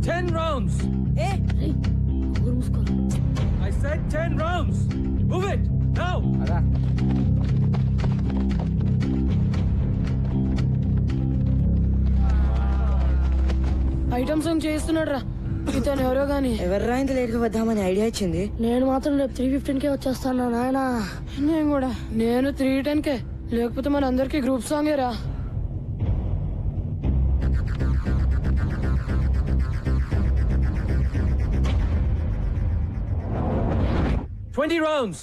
10 rounds. రేయ్, ఊరు మూసుకోరా. I said 10 rounds. Move it now. అదా ఐటమ్ సాంగ్ చేస్తున్నాడు రా ఇతను ఎవరో గాని. ఎవర్రా ఇంత లేట్ గా వద్దామని ఐడియా ఇచ్చింది? నేను మాత్రం రేపు 3:15కే వచ్చేస్తాను నాయన. నేను కూడా 3:10కే, లేకపోతే మన అందరికి గ్రూప్ సాంగే రా. Huh? 20 rounds.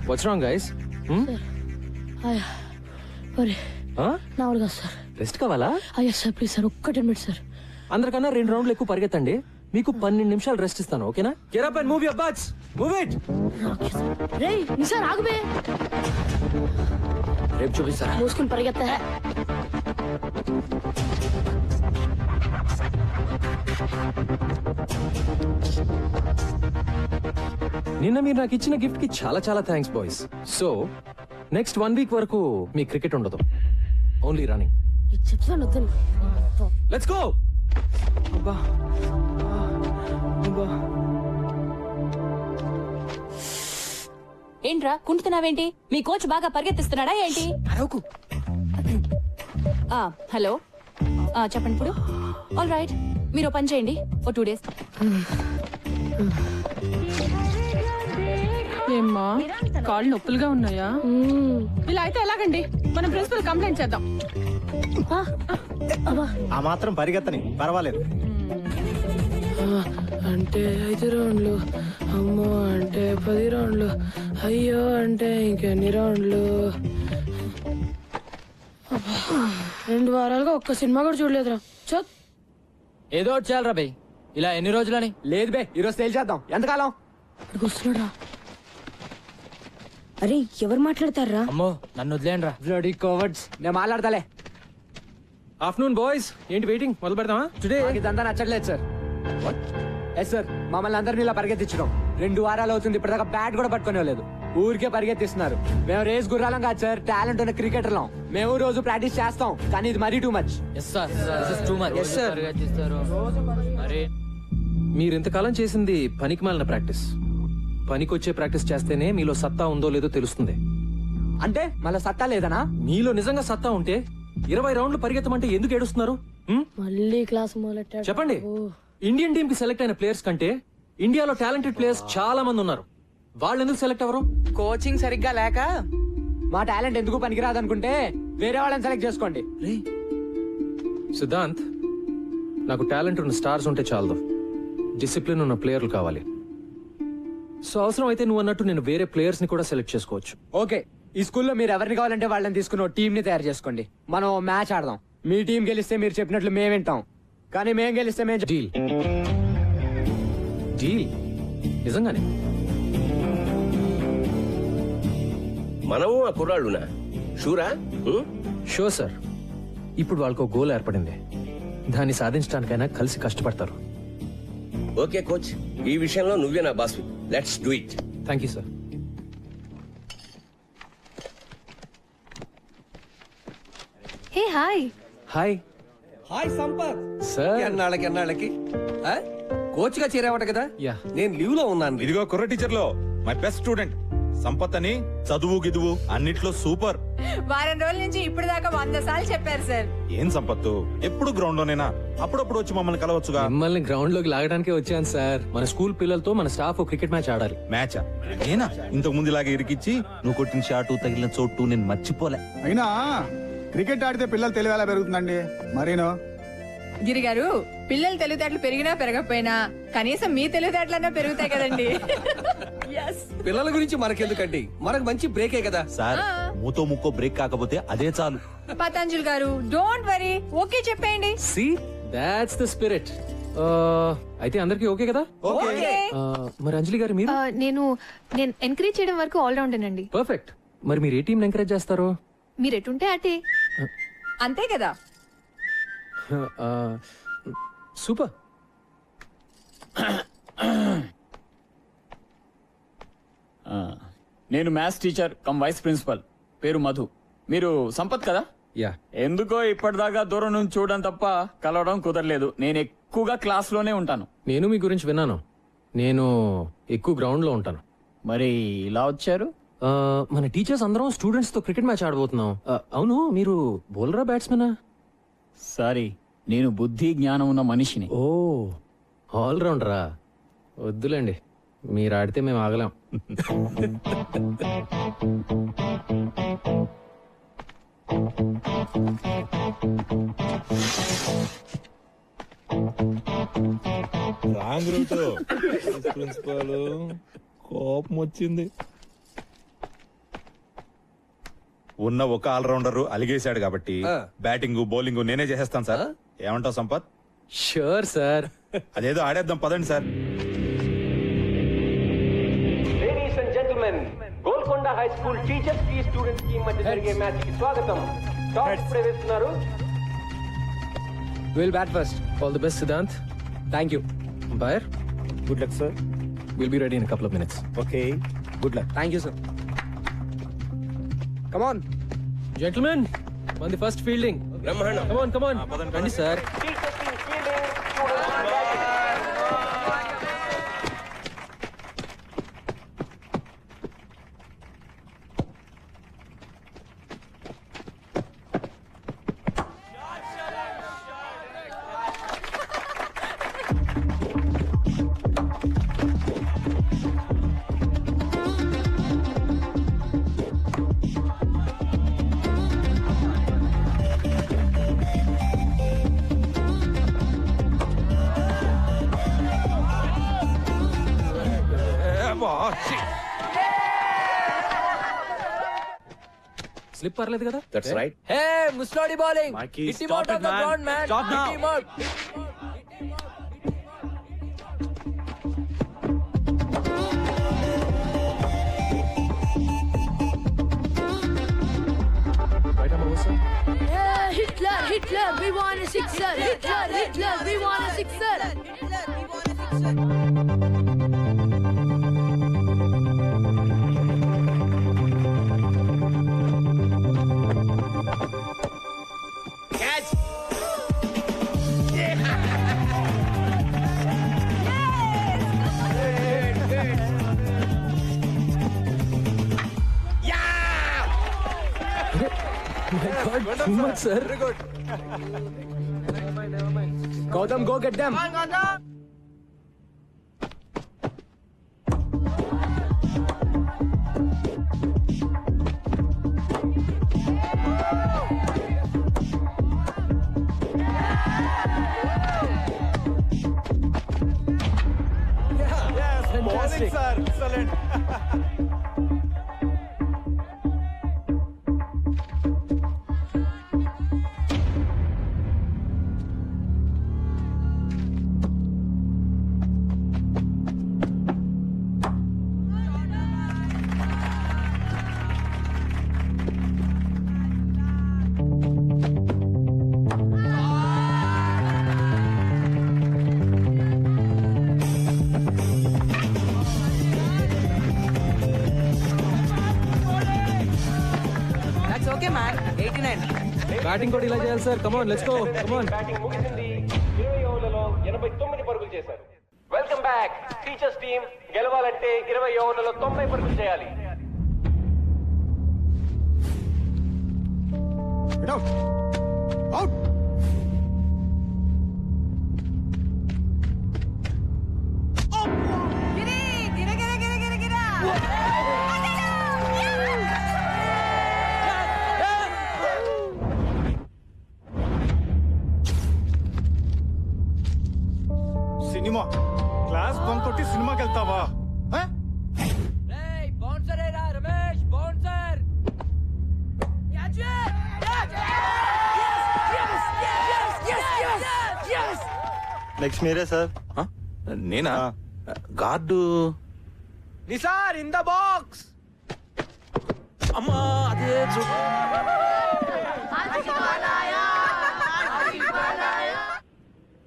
What's wrong, guys? అయ్యా ఒరే Huh? నా వాడు కాదు సార్. రెస్ట్ కావాలా? అయ్యా సార్ ప్లీజ్ సార్, ఒక్క 10 minutes సార్. అందరికన్నా 2 రౌండ్లు ఎక్కువ పరిగెత్తండి. మీకు 12 నిమిషాలు రెస్ట్ ఇస్తాను, ఓకేనా? Get up and move your butts. Move it. రేయ్ నిసార్ ఆగుబే. రేపు చూపిస్తారా? మూసుకుని పరిగెత్తా. నిన్న మీరు నాకు ఇచ్చిన గిఫ్ట్ కి చాలా చాలా thanks boys. So next 1 week వరకు మీ క్రికెట్ ఉండదు, ఓన్లీ రన్నింగ్. నీకు చెప్తాను వద్దని. Let's go. ఏంట్రా కుంటున్నావేంటి? మీ కోచ్ బాగా పరిగెత్తిస్తున్నాడా ఏంటి? అరవకు. హలో చెప్పండి ఇప్పుడు. ఆల్ రైట్, మీరు ఓ పని చేయండి, ఓ 2 days. ఏమ్మా కాళ్ళు నొప్పులుగా ఉన్నాయా? ఇలా అయితే ఎలాగండి? మనం ప్రిన్సిపల్ కంప్లైంట్ చేద్దాం. ఆ మాత్రం పరిగెత్తని పర్వాలేదు. అంటే 5 రౌండ్లు, అమ్మో అంటే 10 రౌండ్లు, అయ్యో అంటే ఇంకెన్ని రౌండ్లు. 2 వారాలుగా ఒక్క సినిమా కూడా చూడలేదురా. చత్ ఏదో ఒకటి చేయాలరా బై. ఇలా ఎన్ని రోజులని? లేదు బే, ఈరోజు సేల్ చేద్దాం. ఎంతకాలం? ఇక్కడికి వస్తున్నాడా? అరే ఎవరు మాట్లాడతారా? అమ్మో నన్ను వదిలేండి రా. Bloody cowards. నేను మాట్లాడతాలే. ఆఫ్టర్నూన్ బాయ్స్, ఏంటి వెయిటింగ్? మొదలు పెడదామా? టుడే ఇదంతా నచ్చట్లేదు సార్. ఎస్ సార్, మమ్మల్ని అందరినీ ఇలా పరిగెత్తించడం 2 వారాలు అవుతుంది. ఇప్పటిదాకా బ్యాట్ కూడా పట్టుకునేలేదు. ఊరికే పరిగెత్తిస్తున్నారు. మేము రేస్ గుర్రాలం కాదు సార్, టాలెంట్ ఉన్న క్రికెటర్లం. మేము రోజు ప్రాక్టీస్ చేస్తాం, కానీ ఇది మరీ టూ మచ్. మీరు ఇంతకాలం చేసింది పనికిమాలిన ప్రాక్టీస్. పనికొచ్చే ప్రాక్టీస్ చేస్తేనే మీలో సత్తా ఉందో లేదో తెలుస్తుంది. అంటే మళ్ళీ సత్తా లేదనా? మీలో నిజంగా సత్తా ఉంటే 20 రౌండ్లు పరిగెత్తమంటే ఎందుకు ఏడుస్తున్నారు? మళ్ళీ క్లాస్ మొదలెట్టాడు. చెప్పండి. ఇండియన్ టీమ్ కి సెలెక్ట్ అయిన ప్లేయర్స్ కంటే ఇండియాలో టాలెంటెడ్ ప్లేయర్స్ చాలా మంది ఉన్నారు. వాళ్ళు ఎందుకు సెలెక్ట్ అవ్వరు? కోచింగ్ సరిగ్గా లేక. మా టాలెంట్ ఎందుకు పనికిరాదు అనుకుంటే వేరే వాళ్ళని సెలెక్ట్ చేసుకోండి. సిద్ధాంత్, నాకు టాలెంట్ ఉన్న స్టార్స్ ఉంటే చాలదు, డిసిప్లిన్ ఉన్న ప్లేయర్లు కావాలి. సో అవసరం అయితే నువ్వు అన్నట్టు నేను వేరే ప్లేయర్స్ ని కూడా సెలెక్ట్ చేసుకోవచ్చు. ఓకే, ఈ స్కూల్లో మీరు ఎవరిని కావాలంటే వాళ్ళని తీసుకుని టీం ని తయారు చేసుకోండి. మనం మ్యాచ్ ఆడదాం. మీ టీం గెలిస్తే మీరు చెప్పినట్లు మేము వింటాం, కానీ మేము గెలిస్తే మేము డీల్. డీల్ నిజంగానే. మనము ఆ కుర్రాళ్ళునా? షూరా? Sure sir. ఇప్పుడు వాళ్ళకు గోల్ ఏర్పడింది, దాన్ని సాధించడానికైనా కలిసి కష్టపడతారు. ఓకే కోచ్, ఈ విషయంలో నువ్వే నా boss. Let's do it. Thank you sir. Hey hi. Hi hi Sampath. Sir. ఎన్నాళ్ళకి కోచ్ గా చేరావట కదా? యా. నేను లీవ్ లో ఉన్నాను. ఇదిగో కుర్ర టీచర్ లో మై బెస్ట్ స్టూడెంట్ సంపత్ అని. చదువు గిదువు అన్నిట్లో సూపర్. వారం రోజుల నుంచి ఇప్పుడు దాకా 100 సార్లు చెప్పారు సార్. ఏం సంపత్తు, ఎప్పుడు గ్రౌండ్ లోనేనా? అప్పుడప్పుడు వచ్చి మమ్మల్ని కలవచ్చుగా. మిమ్మల్ని గ్రౌండ్ లోకి లాగడానికే వచ్చాను సార్. మన స్కూల్ పిల్లలతో మన స్టాఫ్ క్రికెట్ మ్యాచ్ ఆడాలి. మ్యాచా? నేనా? ఇంతకు ముందు ఇలాగే ఇరికిచ్చి నువ్వు కొట్టిన షాటు తగిలిన చోటు నేను మర్చిపోలే. అయినా క్రికెట్ ఆడితే పిల్లలు తెలివి ఎలా పెరుగుతుందండి? మరీనో గిరి గారు, పిల్లలు తెలివితేటలు పెరిగినా పెరగకపోయినా కనీసం మీ తెలివితేటలన్నా పెరుగుతాయి కదండి. పిల్లల గురించి మనకెందుకండి, మనకు మంచి బ్రేకే కదా సార్. మూతో ముక్కో బ్రేక్ కాకపోతే అదే చాలు. పతంజలి గారు డోంట్ వరీ, ఓకే చెప్పేయండి. See that's the spirit. అయితే అందరికి ఓకే కదా? ఓకే. మరి అంజలి గారు మీరు? నేను ఎంకరేజ్ చేయడం వరకు ఆల్ రౌండ్ అండి. పర్ఫెక్ట్. మరి మీరు ఏ టీం ఎంకరేజ్ చేస్తారు? మీరు ఎటుంటే అటే. అంతే కదా. సూపర్. నేను maths teacher cum vice principal, పేరు మధు. మీరు సంపత్ కదా? యా. ఎందుకో ఇప్పటిదాకా దూరం నుంచి చూడడం తప్ప కలవడం కుదరలేదు. నేను ఎక్కువగా క్లాస్ లోనే ఉంటాను. నేను మీ గురించి విన్నాను. నేను ఎక్కువ గ్రౌండ్ లో ఉంటాను. మరి ఇలా వచ్చారు? మన టీచర్స్ అందరం స్టూడెంట్స్ తో క్రికెట్ మ్యాచ్ ఆడబోతున్నాం. అవును, మీరు బౌలరా బ్యాట్స్మెనా? సారీ, నేను బుద్ధి జ్ఞానం ఉన్న మనిషిని. ఓ, ఆల్రౌండరా? వద్దులేండి, మీరు ఆడితే మేము ఆగలేం. రాంగ్ రూట్ ప్రిన్సిపల్ కోపం వచ్చింది. ఉన్న ఒక ఆల్రౌండర్ అలిగేశాడు కాబట్టి బ్యాటింగ్ బౌలింగ్ నేనే చేసేస్తాను సార్. ఏమంటావు సంపత్? Sure sir. అదేదో ఆడేద్దాం పదండి sir. Ladies and gentlemen, Golconda high school teachers కి స్టూడెంట్స్ కి మధ్య జరిగే మ్యాచ్ కి స్వాగతం. టాస్ ప్రవేశిస్తున్నారు. Will bat first. All the best Siddhant. Thank you. Umpire, good luck sir. Will be ready in couple of minutes. Okay, good luck. Thank you sir. Come on gentlemen, మన the first fielding. బ్రహ్మాండం. Come on రండి sir. Teachers team fielding, students team batting. Slip పర్లేదు కదా? That's right. Hey ముస్టాడి bowling. Mikey, Hit him stop out it, of the man. ground, man. Stop Hit now. him out. Right arm over, sir. Hitler Hitler we want a sixer. Hitler Hitler we want a sixer. Too much, sir. Gautam, go get them. Fantastic. Batting కూడా ఇలా చేయాలి sir. Come on, let's go. Come on. Batting ముగిసింది. 20 ఓవర్లలో 89 పరుగులు చేశారు. Welcome back. Teachers team గెలవాలంటే 20 ఓవర్లలో 90 పరుగులు చేయాలి. అవుట్. సినిమా క్లాస్ బంక్ కొట్టి సినిమాకి వెళ్తావా? బౌన్సర్ ఏరా రమేష్, బౌన్సర్. నెక్స్ట్ మీరే సార్. నేనా? Guard. Nisar in the box. అమ్మా, అదే